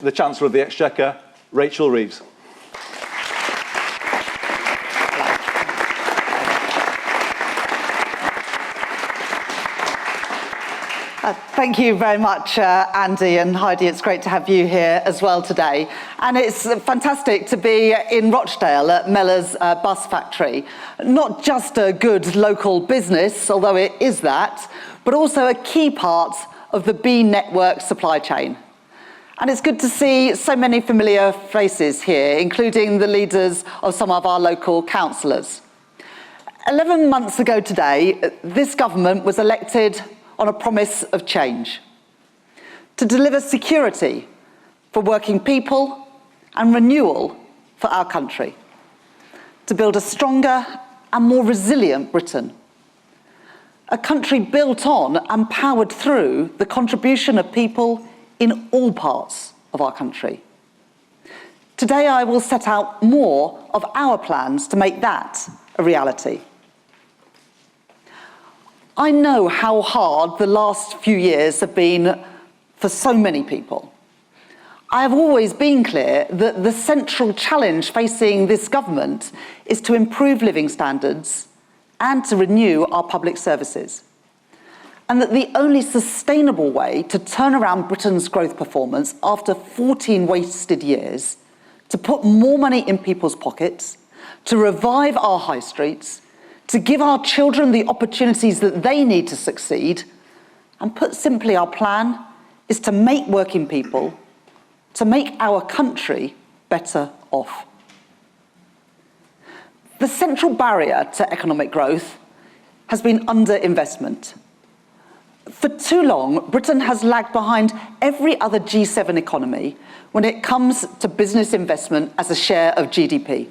the Chancellor of the Exchequer, Rachel Reeves. Thank you very much, Andy and Heidi. It's great to have you here as well today. And it's fantastic to be in Rochdale at Mellor's bus factory. Not just a good local business, although it is that, but also a key part of the B network supply chain. And it's good to see so many familiar faces here, including the leaders of some of our local councillors. 11 months ago today, this government was elected on a promise of change, to deliver security for working people and renewal for our country, to build a stronger and more resilient Britain, a country built on and powered through the contribution of people in all parts of our country. Today I will set out more of our plans to make that a reality. I know how hard the last few years have been for so many people. I have always been clear that the central challenge facing this government is to improve living standards and to renew our public services. And that the only sustainable way to turn around Britain's growth performance after 14 wasted years, to put more money in people's pockets, to revive our high streets, to give our children the opportunities that they need to succeed, and put simply, our plan is to make working people, to make our country better off. The central barrier to economic growth has been underinvestment. For too long, Britain has lagged behind every other G7 economy when it comes to business investment as a share of GDP.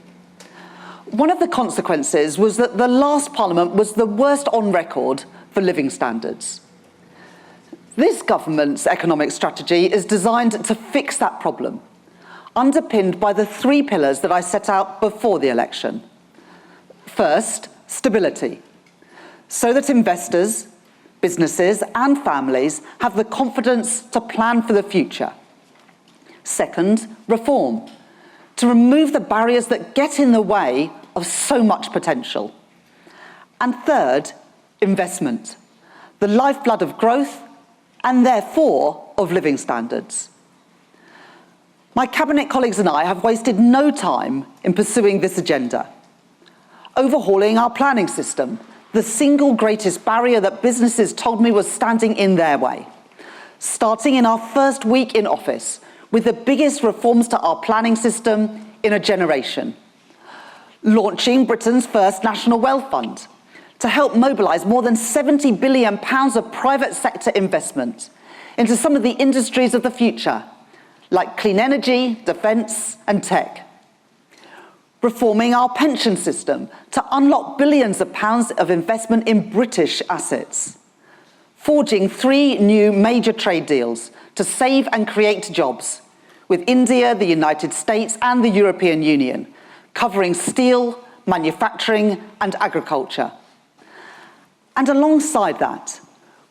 One of the consequences was that the last Parliament was the worst on record for living standards. This government's economic strategy is designed to fix that problem, underpinned by the three pillars that I set out before the election. First, stability, so that investors, businesses and families have the confidence to plan for the future. Second, reform, to remove the barriers that get in the way of so much potential. And third, investment, the lifeblood of growth and therefore of living standards. My cabinet colleagues and I have wasted no time in pursuing this agenda, overhauling our planning system, the single greatest barrier that businesses told me was standing in their way. Starting in our first week in office with the biggest reforms to our planning system in a generation. Launching Britain's first National Wealth Fund to help mobilise more than £70 billion of private sector investment into some of the industries of the future, like clean energy, defence and tech. Reforming our pension system to unlock billions of pounds of investment in British assets. Forging 3 new major trade deals to save and create jobs with India, the United States and the European Union, covering steel, manufacturing and agriculture. And alongside that,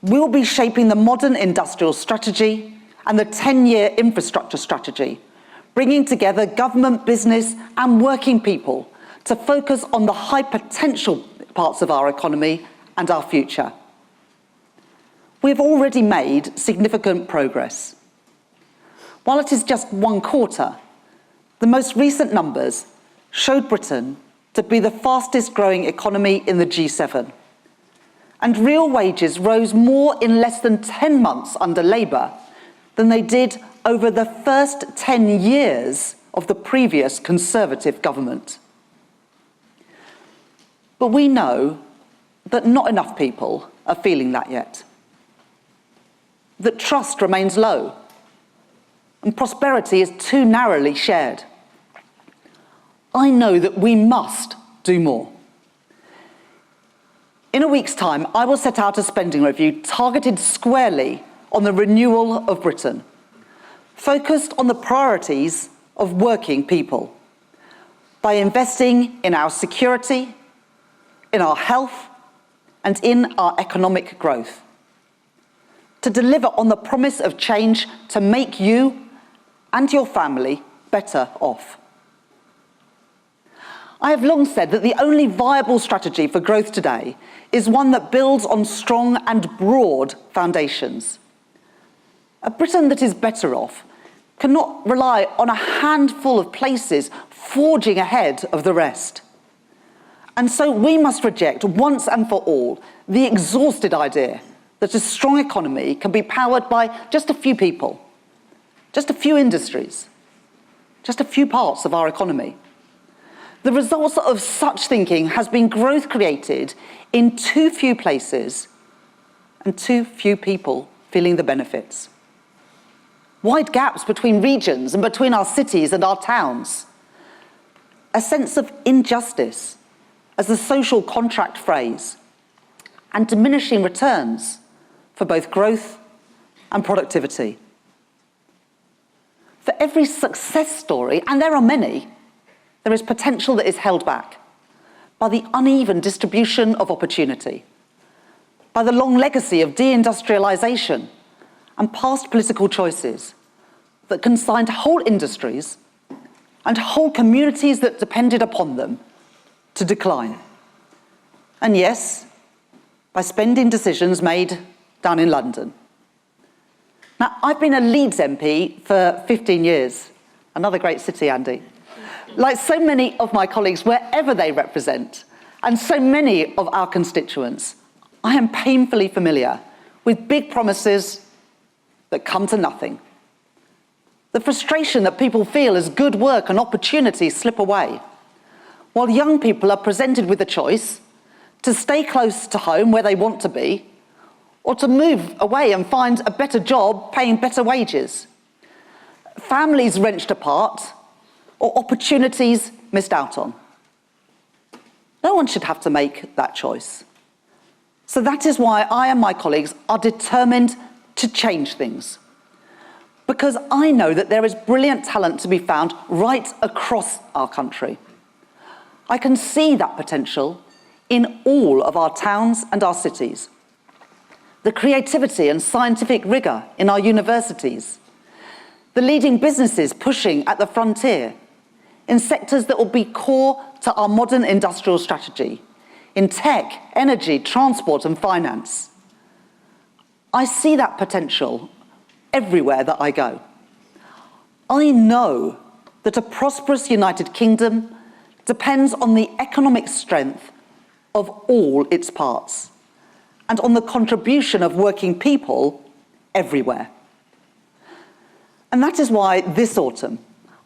we'll be shaping the modern industrial strategy and the 10-year infrastructure strategy, bringing together government, business and working people to focus on the high potential parts of our economy and our future. We've already made significant progress. While it is just one quarter, the most recent numbers showed Britain to be the fastest growing economy in the G7. And real wages rose more in less than 10 months under Labour than they did over the first 10 years of the previous Conservative government. But we know that not enough people are feeling that yet. That trust remains low and prosperity is too narrowly shared. I know that we must do more. In a week's time, I will set out a spending review targeted squarely on the renewal of Britain, focused on the priorities of working people, by investing in our security, in our health, and in our economic growth. To deliver on the promise of change to make you and your family better off. I have long said that the only viable strategy for growth today is one that builds on strong and broad foundations. A Britain that is better off cannot rely on a handful of places forging ahead of the rest. And so we must reject once and for all the exhausted idea that a strong economy can be powered by just a few people, just a few industries, just a few parts of our economy. The result of such thinking has been growth created in too few places and too few people feeling the benefits. Wide gaps between regions and between our cities and our towns. A sense of injustice as the social contract phrase, and diminishing returns for both growth and productivity. For every success story, and there are many, there is potential that is held back by the uneven distribution of opportunity, by the long legacy of deindustrialization and past political choices that consigned whole industries and whole communities that depended upon them to decline. And yes, by spending decisions made down in London. Now, I've been a Leeds MP for 15 years. Another great city, Andy. Like so many of my colleagues, wherever they represent, and so many of our constituents, I am painfully familiar with big promises that come to nothing. The frustration that people feel as good work and opportunities slip away, while young people are presented with a choice to stay close to home where they want to be, or to move away and find a better job paying better wages. Families wrenched apart, or opportunities missed out on. No one should have to make that choice. So that is why I and my colleagues are determined to change things. Because I know that there is brilliant talent to be found right across our country. I can see that potential in all of our towns and our cities. The creativity and scientific rigour in our universities. The leading businesses pushing at the frontier in sectors that will be core to our modern industrial strategy, in tech, energy, transport and finance. I see that potential everywhere that I go. I know that a prosperous United Kingdom depends on the economic strength of all its parts and on the contribution of working people everywhere. And that is why this autumn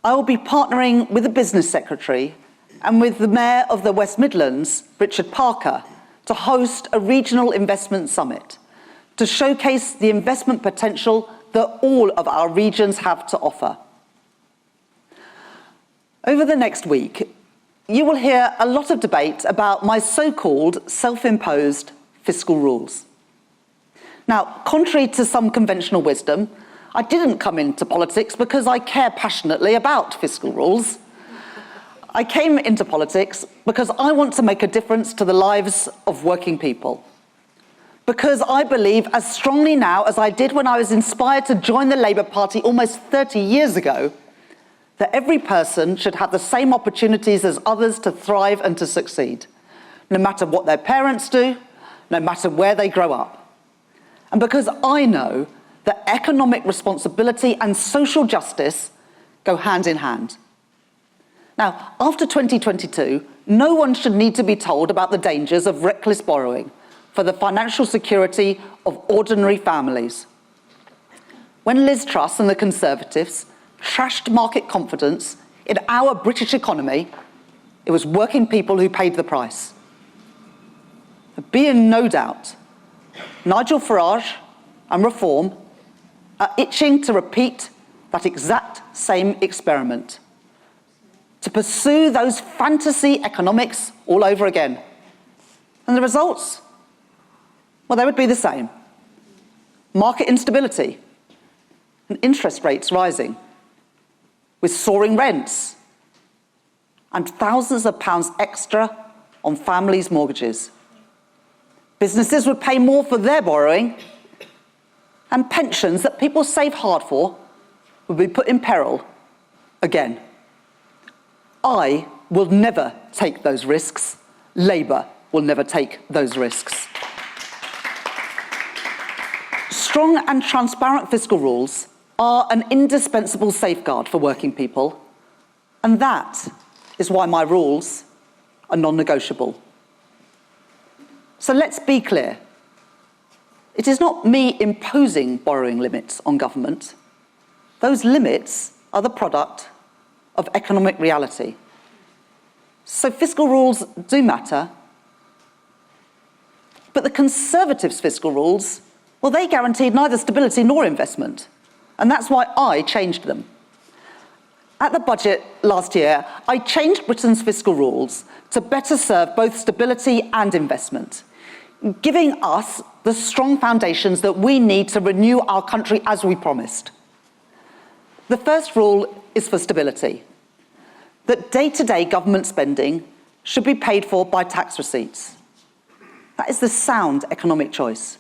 I will be partnering with the Business Secretary and with the Mayor of the West Midlands, Richard Parker, to host a regional investment summit to showcase the investment potential that all of our regions have to offer. Over the next week, you will hear a lot of debate about my so-called self-imposed fiscal rules. Now, contrary to some conventional wisdom, I didn't come into politics because I care passionately about fiscal rules. I came into politics because I want to make a difference to the lives of working people. Because I believe as strongly now as I did when I was inspired to join the Labour Party almost 30 years ago, that every person should have the same opportunities as others to thrive and to succeed, no matter what their parents do, no matter where they grow up. And because I know that economic responsibility and social justice go hand in hand. Now, after 2022, no one should need to be told about the dangers of reckless borrowing for the financial security of ordinary families. When Liz Truss and the Conservatives trashed market confidence in our British economy, it was working people who paid the price. Be in no doubt, Nigel Farage and Reform are itching to repeat that exact same experiment, to pursue those fantasy economics all over again. And the results? Well, they would be the same. Market instability and interest rates rising, with soaring rents and thousands of pounds extra on families' mortgages. Businesses would pay more for their borrowing, and pensions that people save hard for will be put in peril again. I will never take those risks. Labour will never take those risks. Strong and transparent fiscal rules are an indispensable safeguard for working people, and that is why my rules are non-negotiable. So let's be clear. It is not me imposing borrowing limits on government. Those limits are the product of economic reality. So fiscal rules do matter, but the Conservatives' fiscal rules, well, they guaranteed neither stability nor investment, and that's why I changed them. At the budget last year, I changed Britain's fiscal rules to better serve both stability and investment, giving us the strong foundations that we need to renew our country as we promised. The first rule is for stability, that day-to-day government spending should be paid for by tax receipts. That is the sound economic choice.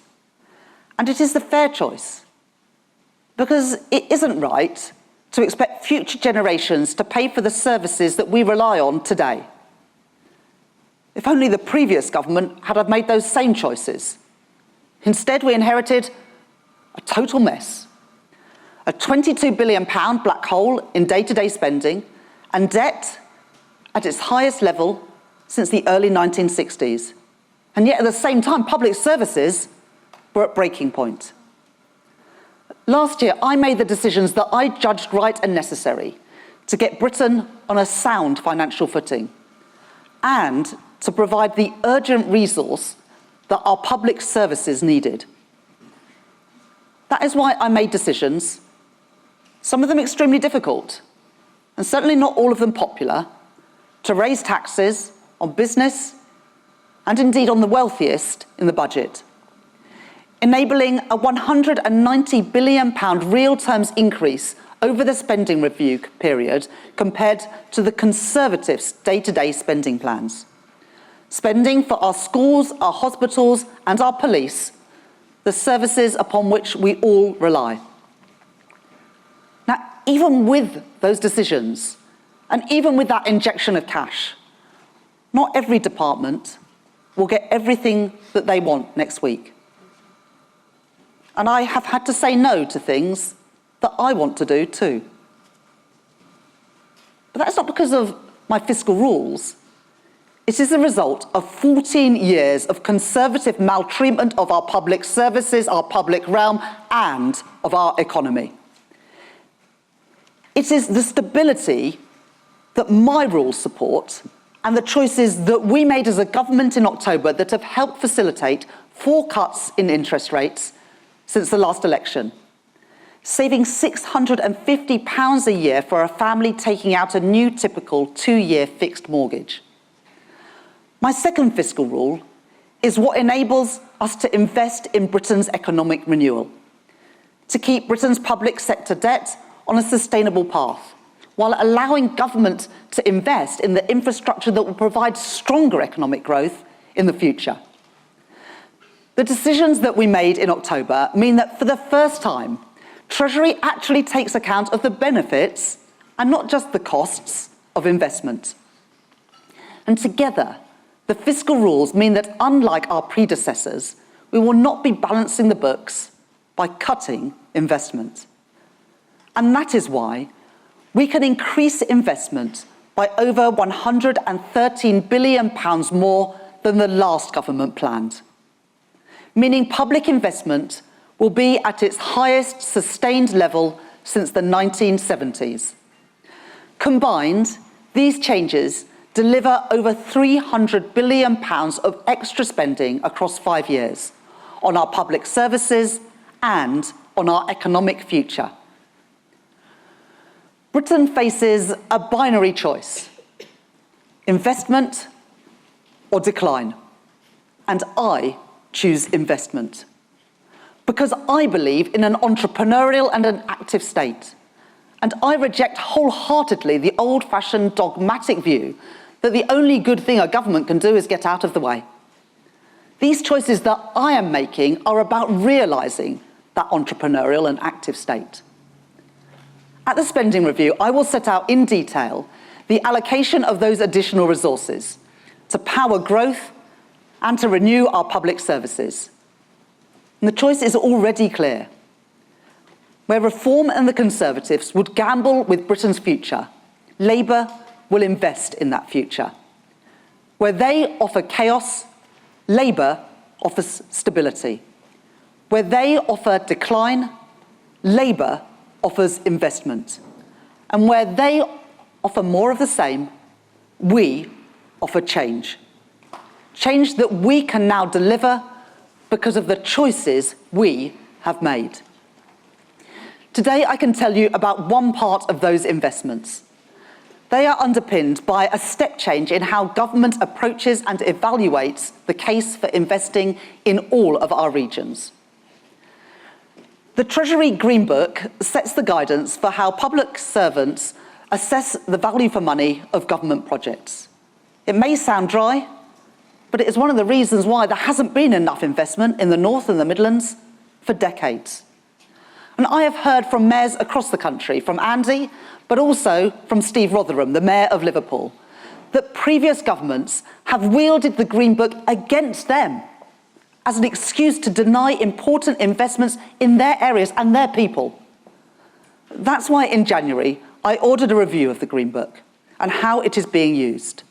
And it is the fair choice, because it isn't right to expect future generations to pay for the services that we rely on today. If only the previous government had made those same choices. Instead, we inherited a total mess. A £22 billion black hole in day-to-day spending and debt at its highest level since the early 1960s. And yet at the same time, public services were at breaking point. Last year, I made the decisions that I judged right and necessary to get Britain on a sound financial footing and to provide the urgent resource that our public services needed. That is why I made decisions, some of them extremely difficult, and certainly not all of them popular, to raise taxes on business and indeed on the wealthiest in the budget, enabling a £190 billion real terms increase over the spending review period compared to the Conservatives' day-to-day spending plans. Spending for our schools, our hospitals and our police, the services upon which we all rely. Now, even with those decisions, and even with that injection of cash, not every department will get everything that they want next week. And I have had to say no to things that I want to do too. But that's not because of my fiscal rules. It is the result of 14 years of Conservative maltreatment of our public services, our public realm, and of our economy. It is the stability that my rules support and the choices that we made as a government in October that have helped facilitate 4 cuts in interest rates since the last election, saving £650 a year for a family taking out a new typical 2-year fixed mortgage. My second fiscal rule is what enables us to invest in Britain's economic renewal, to keep Britain's public sector debt on a sustainable path, while allowing government to invest in the infrastructure that will provide stronger economic growth in the future. The decisions that we made in October mean that for the first time, Treasury actually takes account of the benefits and not just the costs of investment. And together, the fiscal rules mean that unlike our predecessors, we will not be balancing the books by cutting investment. And that is why we can increase investment by over £113 billion more than the last government planned, meaning public investment will be at its highest sustained level since the 1970s. Combined, these changes deliver over £300 billion of extra spending across 5 years on our public services and on our economic future. Britain faces a binary choice: investment or decline. And I choose investment, because I believe in an entrepreneurial and an active state. And I reject wholeheartedly the old-fashioned dogmatic view that the only good thing a government can do is get out of the way. These choices that I am making are about realising that entrepreneurial and active state. At the spending review, I will set out in detail the allocation of those additional resources to power growth and to renew our public services. And the choice is already clear. Where Reform and the Conservatives would gamble with Britain's future, Labour will invest in that future. Where they offer chaos, Labour offers stability. Where they offer decline, Labour offers investment. And where they offer more of the same, we offer change. Change that we can now deliver because of the choices we have made. Today, I can tell you about one part of those investments. They are underpinned by a step change in how government approaches and evaluates the case for investing in all of our regions. The Treasury Green Book sets the guidance for how public servants assess the value for money of government projects. It may sound dry, but it is one of the reasons why there hasn't been enough investment in the North and the Midlands for decades. And I have heard from mayors across the country, from Andy, but also from Steve Rotherham, the Mayor of Liverpool, that previous governments have wielded the Green Book against them as an excuse to deny important investments in their areas and their people. That's why in January, I ordered a review of the Green Book and how it is being used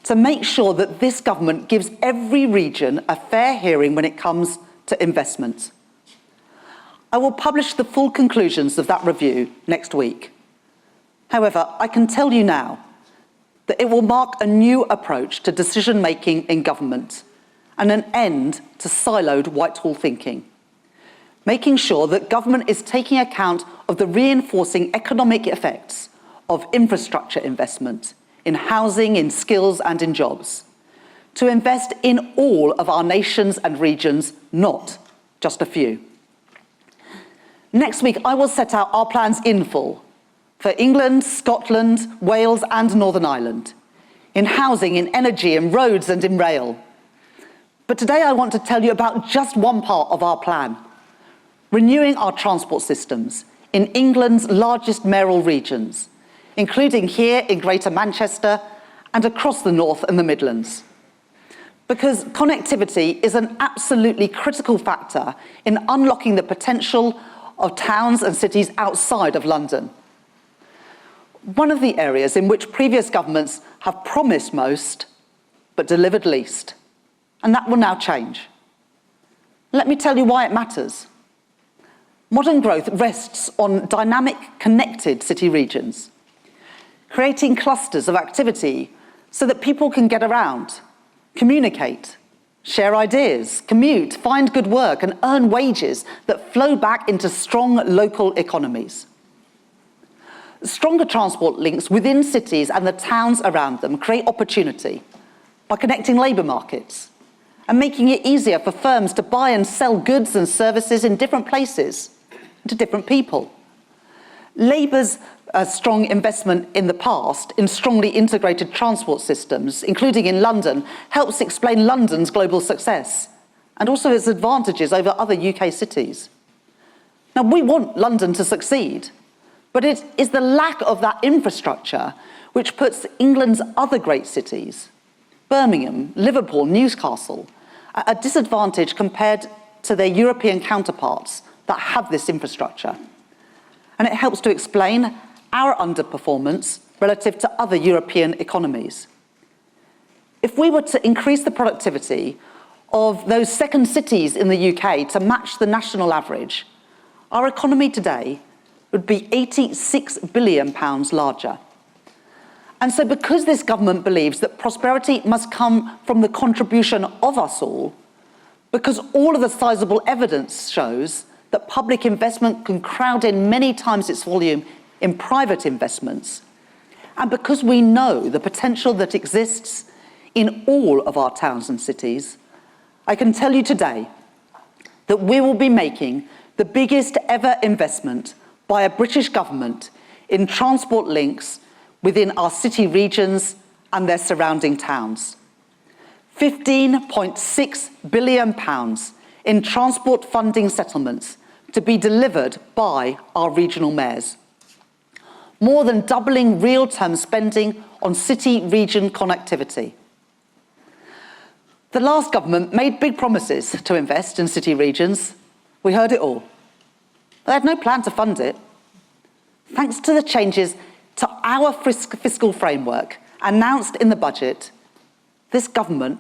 to make sure that this government gives every region a fair hearing when it comes to investment. I will publish the full conclusions of that review next week. However, I can tell you now that it will mark a new approach to decision-making in government and an end to siloed Whitehall thinking, making sure that government is taking account of the reinforcing economic effects of infrastructure investment in housing, in skills and in jobs, to invest in all of our nations and regions, not just a few. Next week, I will set out our plans in full for England, Scotland, Wales and Northern Ireland, in housing, in energy, in roads and in rail. But today I want to tell you about just one part of our plan, renewing our transport systems in England's largest mayoral regions, including here in Greater Manchester and across the North and the Midlands. Because connectivity is an absolutely critical factor in unlocking the potential of towns and cities outside of London. One of the areas in which previous governments have promised most, but delivered least. And that will now change. Let me tell you why it matters. Modern growth rests on dynamic, connected city regions, creating clusters of activity so that people can get around, communicate, share ideas, commute, find good work, and earn wages that flow back into strong local economies. Stronger transport links within cities and the towns around them create opportunity by connecting labour markets and making it easier for firms to buy and sell goods and services in different places and to different people. Labour's strong investment in the past in strongly integrated transport systems, including in London, helps explain London's global success and also its advantages over other UK cities. Now, we want London to succeed, but it is the lack of that infrastructure which puts England's other great cities, Birmingham, Liverpool, Newcastle, at a disadvantage compared to their European counterparts that have this infrastructure. And it helps to explain our underperformance relative to other European economies. If we were to increase the productivity of those second cities in the UK to match the national average, our economy today would be £86 billion larger. And so because this government believes that prosperity must come from the contribution of us all, because all of the sizable evidence shows that public investment can crowd in many times its volume in private investments, and because we know the potential that exists in all of our towns and cities, I can tell you today that we will be making the biggest ever investment by a British government in transport links within our city regions and their surrounding towns. £15.6 billion in transport funding settlements to be delivered by our regional mayors. more than doubling real-term spending on city-region connectivity. The last government made big promises to invest in city regions. We heard it all. They had no plan to fund it. Thanks to the changes to our fiscal framework announced in the budget, this government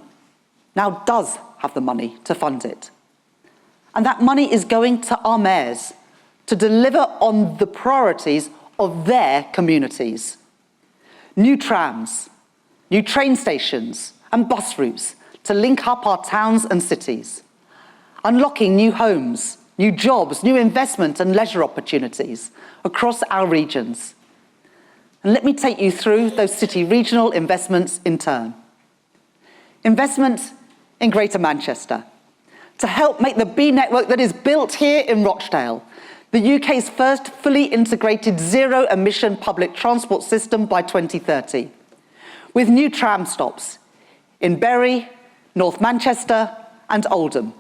now does have the money to fund it. And that money is going to our mayors to deliver on the priorities of their communities. New trams, new train stations and bus routes to link up our towns and cities. Unlocking new homes, new jobs, new investment and leisure opportunities across our regions. And let me take you through those city regional investments in turn. Investment in Greater Manchester to help make the B network that is built here in Rochdale the UK's first fully integrated zero-emission public transport system by 2030, with new tram stops in Bury, North Manchester and Oldham,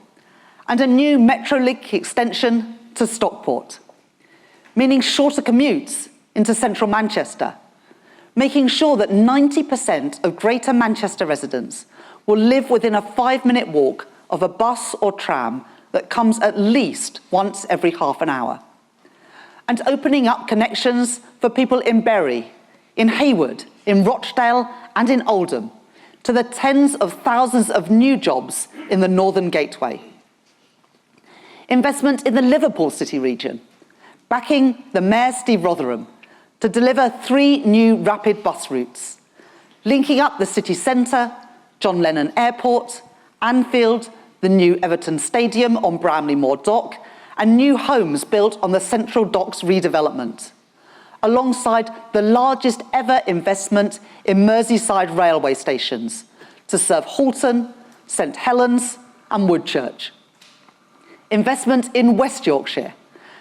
and a new Metrolink extension to Stockport, meaning shorter commutes into central Manchester, making sure that 90% of Greater Manchester residents will live within a 5-minute walk of a bus or tram that comes at least once every half an hour. And opening up connections for people in Bury, in Haywood, in Rochdale and in Oldham to the tens of thousands of new jobs in the Northern Gateway. Investment in the Liverpool city region, backing the Mayor Steve Rotherham to deliver 3 new rapid bus routes, linking up the city centre, John Lennon Airport, Anfield, the new Everton Stadium on Bramley Moor Dock, and new homes built on the Central Docks redevelopment, alongside the largest ever investment in Merseyside railway stations to serve Halton, St Helens and Woodchurch. Investment in West Yorkshire,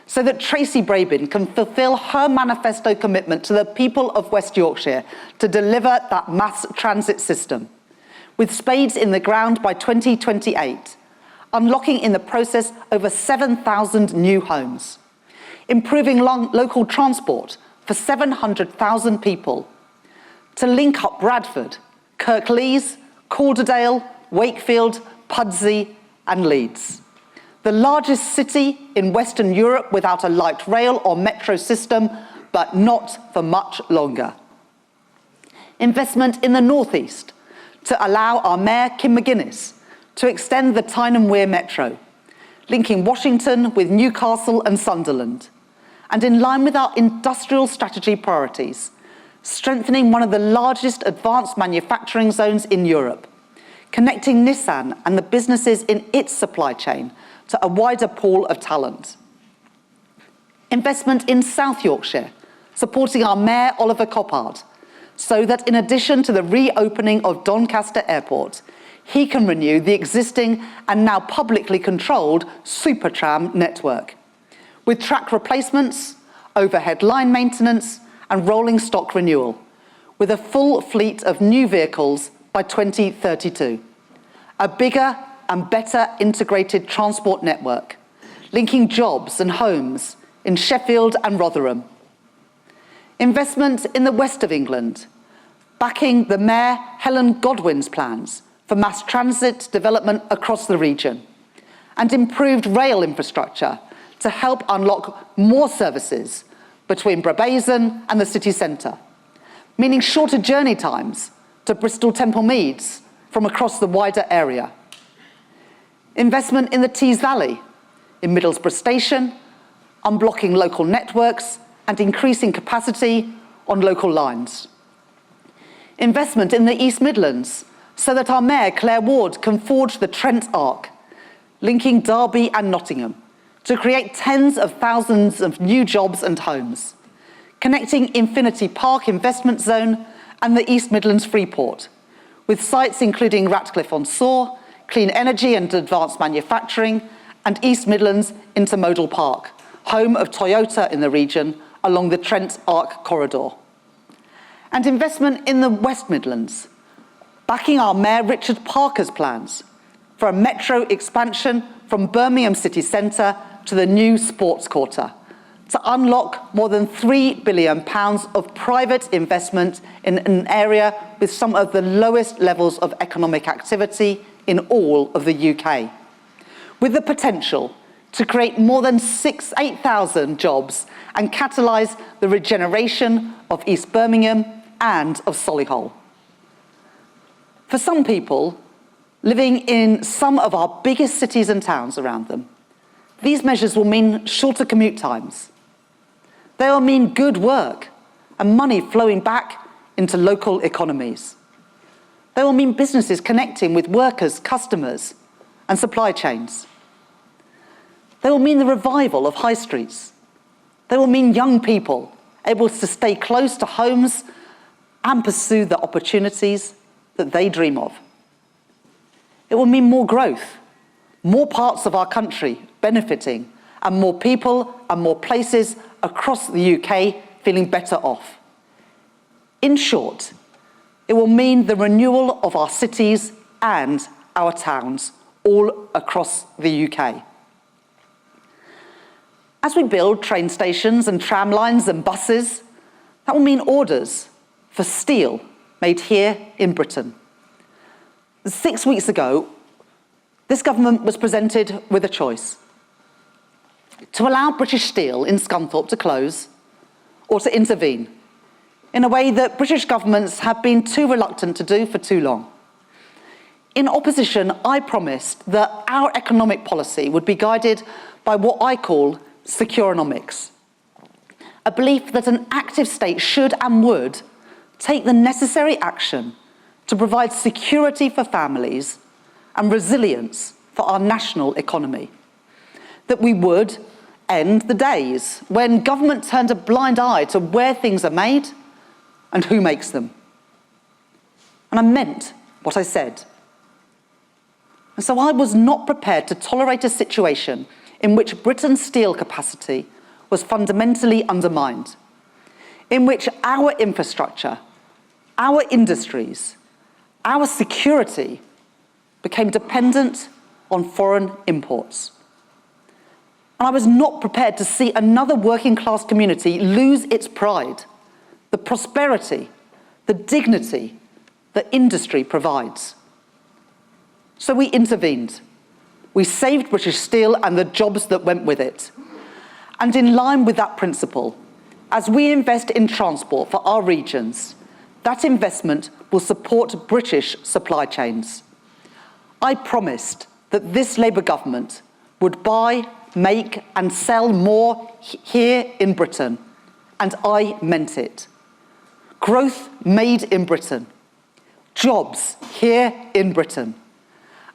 so that Tracy Brabin can fulfil her manifesto commitment to the people of West Yorkshire to deliver that mass transit system, with spades in the ground by 2028, unlocking in the process over 7,000 new homes, improving local transport for 700,000 people, to link up Bradford, Kirklees, Calderdale, Wakefield, Pudsey and Leeds. The largest city in Western Europe without a light rail or metro system, but not for much longer. Investment in the northeast to allow our Mayor, Kim McGuinness, to extend the Tyne and Wear Metro, linking Washington with Newcastle and Sunderland, and in line with our industrial strategy priorities, strengthening one of the largest advanced manufacturing zones in Europe, connecting Nissan and the businesses in its supply chain to a wider pool of talent. Investment in South Yorkshire, supporting our Mayor Oliver Coppard, so that in addition to the reopening of Doncaster Airport, he can renew the existing and now publicly controlled Supertram network, with track replacements, overhead line maintenance and rolling stock renewal, with a full fleet of new vehicles by 2032. A bigger and better integrated transport network, linking jobs and homes in Sheffield and Rotherham. Investment in the west of England, backing the Mayor Helen Godwin's plans for mass transit development across the region, and improved rail infrastructure to help unlock more services between Brabazon and the city centre, meaning shorter journey times to Bristol Temple Meads from across the wider area. Investment in the Tees Valley, in Middlesbrough Station, unblocking local networks and increasing capacity on local lines. Investment in the East Midlands, so that our Mayor Claire Ward can forge the Trent Arc, linking Derby and Nottingham to create tens of thousands of new jobs and homes, connecting Infinity Park Investment Zone and the East Midlands Freeport, with sites including Ratcliffe-on-Soar, Clean Energy and Advanced Manufacturing, and East Midlands Intermodal Park, home of Toyota in the region, along the Trent Arc corridor. And investment in the West Midlands, backing our Mayor Richard Parker's plans for a metro expansion from Birmingham city centre to the new sports quarter, to unlock more than £3 billion of private investment in an area with some of the lowest levels of economic activity in all of the UK, with the potential to create more than 8,000 jobs and catalyse the regeneration of East Birmingham and of Solihull. For some people living in some of our biggest cities and towns around them, these measures will mean shorter commute times. They will mean good work and money flowing back into local economies. They will mean businesses connecting with workers, customers, and supply chains. They will mean the revival of high streets. They will mean young people able to stay close to homes and pursue the opportunities that they dream of. It will mean more growth, more parts of our country benefiting, and more people and more places across the UK feeling better off. In short, it will mean the renewal of our cities and our towns all across the UK. As we build train stations and tram lines and buses, that will mean orders for steel made here in Britain. 6 weeks ago, this government was presented with a choice: to allow British Steel in Scunthorpe to close, or to intervene in a way that British governments have been too reluctant to do for too long. In opposition, I promised that our economic policy would be guided by what I call securonomics, a belief that an active state should and would take the necessary action to provide security for families and resilience for our national economy. That we would end the days when government turned a blind eye to where things are made and who makes them. And I meant what I said. And so I was not prepared to tolerate a situation in which Britain's steel capacity was fundamentally undermined, in which our infrastructure, our industries, our security became dependent on foreign imports. And I was not prepared to see another working class community lose its pride, the prosperity, the dignity that industry provides. So we intervened. We saved British Steel and the jobs that went with it. And in line with that principle, as we invest in transport for our regions, that investment will support British supply chains. I promised that this Labour government would buy, make and sell more here in Britain, and I meant it. Growth made in Britain, jobs here in Britain,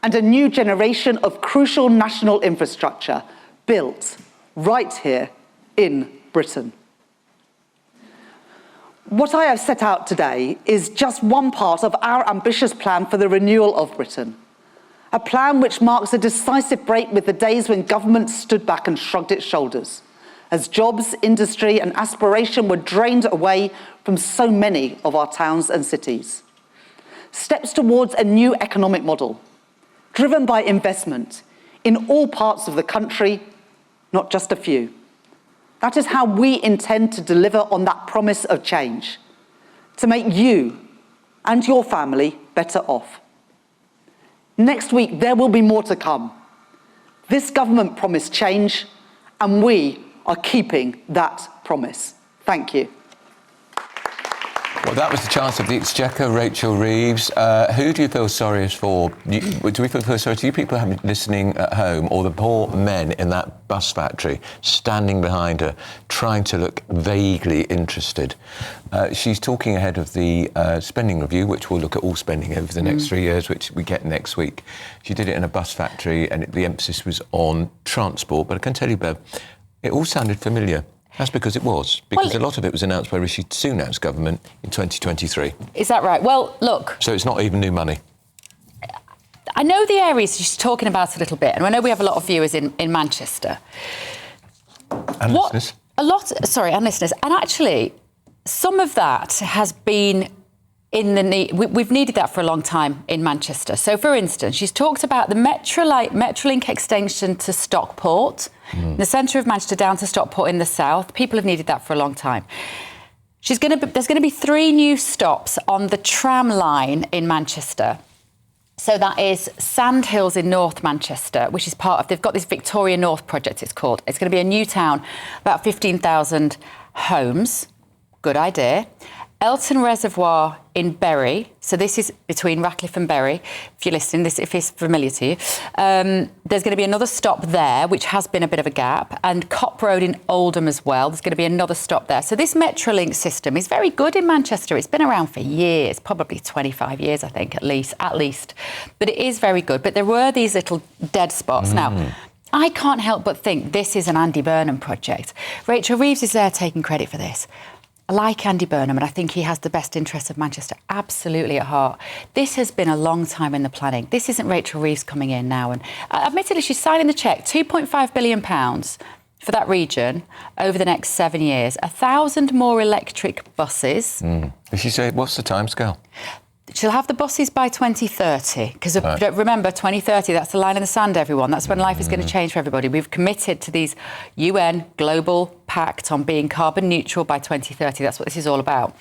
and a new generation of crucial national infrastructure built right here in Britain. What I have set out today is just one part of our ambitious plan for the renewal of Britain. A plan which marks a decisive break with the days when government stood back and shrugged its shoulders, as jobs, industry and aspiration were drained away from so many of our towns and cities. Steps towards a new economic model, driven by investment in all parts of the country, not just a few. That is how we intend to deliver on that promise of change, to make you and your family better off. Next week, there will be more to come. This government promised change, and we are keeping that promise. Thank you. Well, that was the Chancellor of the Exchequer, Rachel Reeves. Who do you feel sorriest for? Do we feel sorry to you people listening at home, or the poor men in that bus factory standing behind her, trying to look vaguely interested? She's talking ahead of the spending review, which will look at all spending over the next 3 years, which we get next week. She did it in a bus factory, and the emphasis was on transport. But I can tell you, Bev, it all sounded familiar. That's because it was, because a lot of it was announced by Rishi Sunak's government in 2023. Is that right? Well, look... So it's not even new money. I know the areas she's talking about a little bit, and I know we have a lot of viewers in Manchester. And listeners. And listeners. And actually, some of that has been we've needed that for a long time in Manchester. So, for instance, she's talked about the Metrolink extension to Stockport, the centre of Manchester down to Stockport in the south. People have needed that for a long time. There's going to be 3 new stops on the tram line in Manchester. So that is Sandhills in North Manchester, which is they've got this Victoria North project, it's called. It's going to be a new town, about 15,000 homes. Good idea. Elton Reservoir in Bury. So this is between Ratcliffe and Bury. If you're listening, if it's familiar to you. There's going to be another stop there, which has been a bit of a gap. And Cop Road in Oldham as well. There's going to be another stop there. So this Metrolink system is very good in Manchester. It's been around for years, probably 25 years, I think, at least. But it is very good. But there were these little dead spots. Now, I can't help but think this is an Andy Burnham project. Rachel Reeves is there taking credit for this. I like Andy Burnham, and I think he has the best interests of Manchester absolutely at heart. This has been a long time in the planning. This isn't Rachel Reeves coming in now. And admittedly, she's signing the cheque, £2.5 billion for that region over the next 7 years. 1,000 more electric buses. Did she say, what's the timescale? She'll have the buses by 2030, because remember, 2030, that's the line in the sand, everyone. That's when life is going to change for everybody. We've committed to these UN Global Pact on being carbon neutral by 2030. That's what this is all about.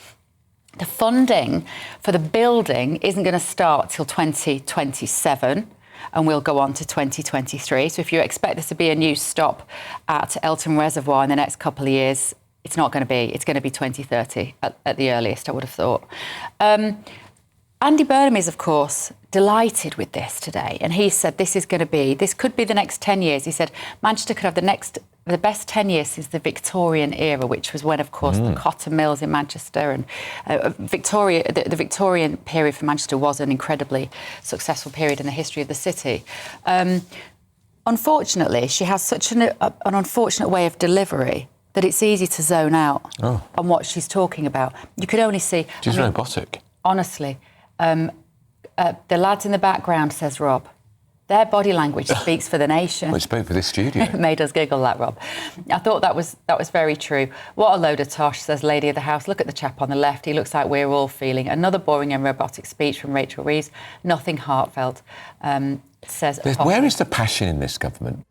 The funding for the building isn't going to start till 2027 and we'll go on to 2023. So if you expect there to be a new stop at Elton Reservoir in the next couple of years, it's not going to be. It's going to be 2030 at the earliest, I would have thought. Andy Burnham is, of course, delighted with this today. And he said this could be the next 10 years. He said Manchester could have the best 10 years since the Victorian era, which was when, of course, the cotton mills in Manchester and the Victorian period for Manchester was an incredibly successful period in the history of the city. Unfortunately, she has such an unfortunate way of delivery that it's easy to zone out on what she's talking about. You could only see... She's robotic. Honestly... the lads in the background, says Rob, their body language speaks for the nation. Well, it spoke for this studio. It made us giggle, that, Rob. I thought that was very true. What a load of tosh, says Lady of the House. Look at the chap on the left. He looks like we're all feeling. Another boring and robotic speech from Rachel Reeves. Nothing heartfelt, says... Where is the passion in this government?